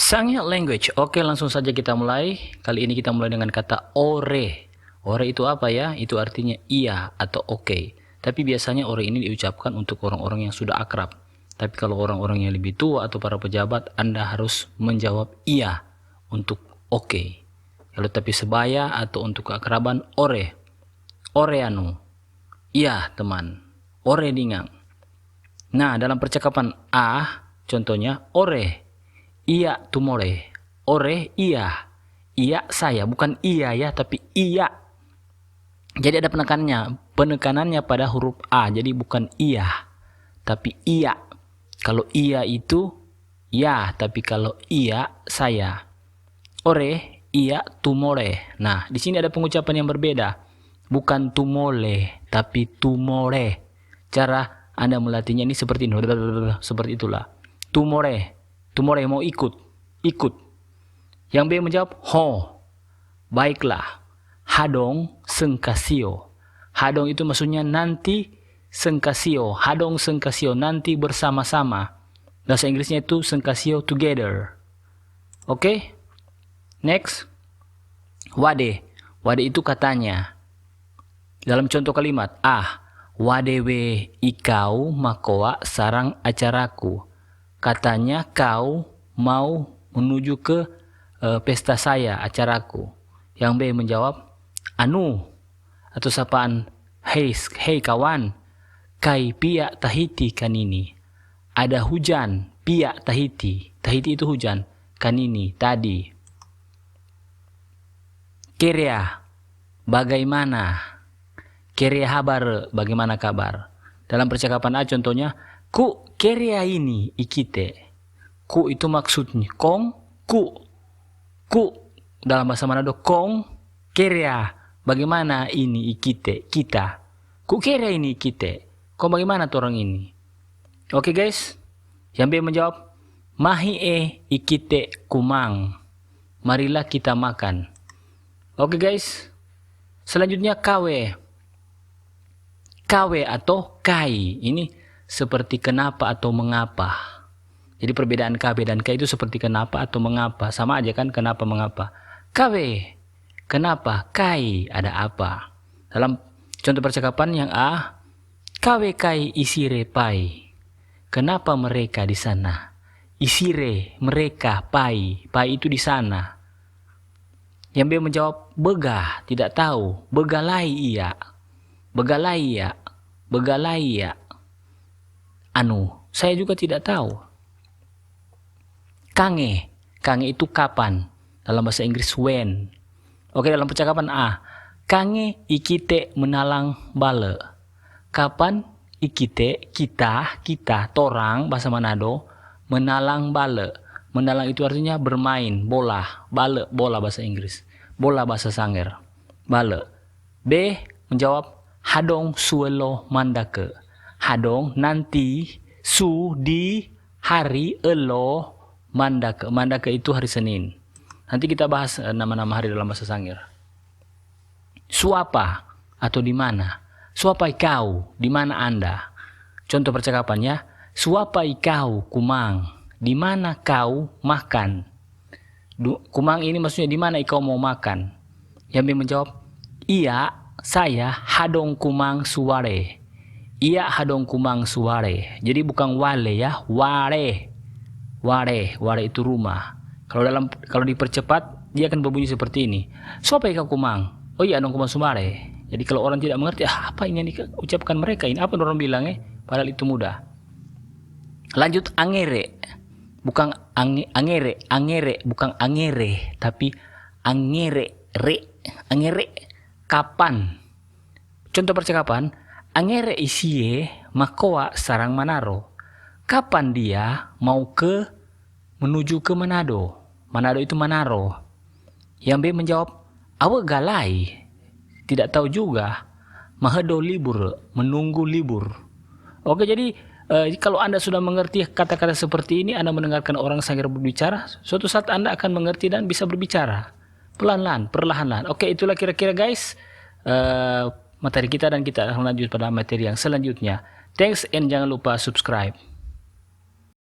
Sangnya language. Oke, langsung saja kita mulai. Kali ini kita mulai dengan kata ore. Ore itu apa ya? Itu artinya iya atau oke. Tapi biasanya ore ini diucapkan untuk orang-orang yang sudah akrab. Tapi kalau orang-orang yang lebih tua atau para pejabat, Anda harus menjawab iya untuk oke. Kalau tapi sebaya atau untuk keakraban, ore. Ore anu. Iya, teman. Ore dingang. Nah, dalam percakapan contohnya ore. Iya tumore. Ore iya. Iya saya, bukan iya ya, tapi iya. Jadi ada penekanannya pada huruf A. Jadi bukan iya, tapi iya. Kalau iya itu ya, tapi kalau iya saya. Ore iya tumore. Nah, di sini ada pengucapan yang berbeda. Bukan tumole, tapi tumore. Cara Anda melatihnya ini seperti ini. Seperti itulah. Tumore. Tumore mau ikut. Yang B menjawab ho. Baiklah. Hadong sengkasio. Hadong itu maksudnya nanti sengkasio. Hadong sengkasio nanti bersama-sama. Bahasa Inggrisnya itu sengkasio together. Oke? Next. Wade. Wade itu katanya. Dalam contoh kalimat wadewe ikau makoa sarang acaraku. Katanya kau mau menuju ke pesta saya, acaraku. Yang B menjawab, anu, atau sapaan, hey kawan, kai pia Tahiti kanini. Ada hujan, pia Tahiti. Tahiti itu hujan, kanini, tadi. Kerea, bagaimana? Kerea habar, bagaimana kabar? Dalam percakapan contohnya, ku kerea ini ikite. Ku itu maksudnya kong, ku dalam bahasa Manado kong kerea. Bagaimana ini ikite, kita. Ku kerea ini ikite. Kong bagaimana tuh orang ini? Oke guys. Yang B menjawab, mahi ikite kumang. Marilah kita makan. Oke guys. Selanjutnya kawe. Kawe atau kai. Ini seperti kenapa atau mengapa. Jadi perbedaan KB dan K itu seperti kenapa atau mengapa. Sama aja kan kenapa mengapa. KB, kenapa? Kai, ada apa? Dalam contoh percakapan yang A, KW kai isire pai. Kenapa mereka di sana? Isire, mereka, pai. Pai itu di sana. Yang B menjawab, begah, tidak tahu. Begalai iya. Begalai ya. Begalai ya. Anu, saya juga tidak tahu. Kange. Kange itu kapan? Dalam bahasa Inggris when. Oke, dalam percakapan A. Kange ikite menalang bale. Kapan ikite, kita, torang, bahasa Manado, menalang bale. Menalang itu artinya bermain, bola. Bale, bola bahasa Inggris. Bola bahasa Sanger. Bale. B menjawab, hadong suelo mandake. Hadong nanti, su di hari, elo mandake. Mandake itu hari Senin. Nanti kita bahas nama-nama hari dalam bahasa Sangir. Suapa atau di mana? Suapa ikau, di mana Anda? Contoh percakapannya, suapa ikau kumang, di mana kau makan? Kumang ini maksudnya di mana ikau mau makan? Yang B menjawab, iya, saya hadong kumang suare. Iya hadong kumang suare. Jadi bukan wale ya, ware. Ware itu rumah. Kalau dipercepat dia akan berbunyi seperti ini. Siapa yang kumang? Oh iya hadong kumang suare. Jadi kalau orang tidak mengerti, apa ini yang diucapkan mereka ini? Apa orang bilang padahal itu mudah. Lanjut angere. Bukan angere, bukan angere, tapi angere, angere. Kapan? Contoh percakapan, angere isie makoa sarang Manado. Kapan dia mau menuju ke Manado? Manado itu Manado. Yang B menjawab, awe galai. Tidak tahu juga. Mahedo libur, menunggu libur. Oke, jadi kalau Anda sudah mengerti kata-kata seperti ini, Anda mendengarkan orang Sangir berbicara, suatu saat Anda akan mengerti dan bisa berbicara. Perlahan-lahan. Oke, itulah kira-kira guys materi kita, dan kita akan lanjut pada materi yang selanjutnya. Thanks and jangan lupa subscribe.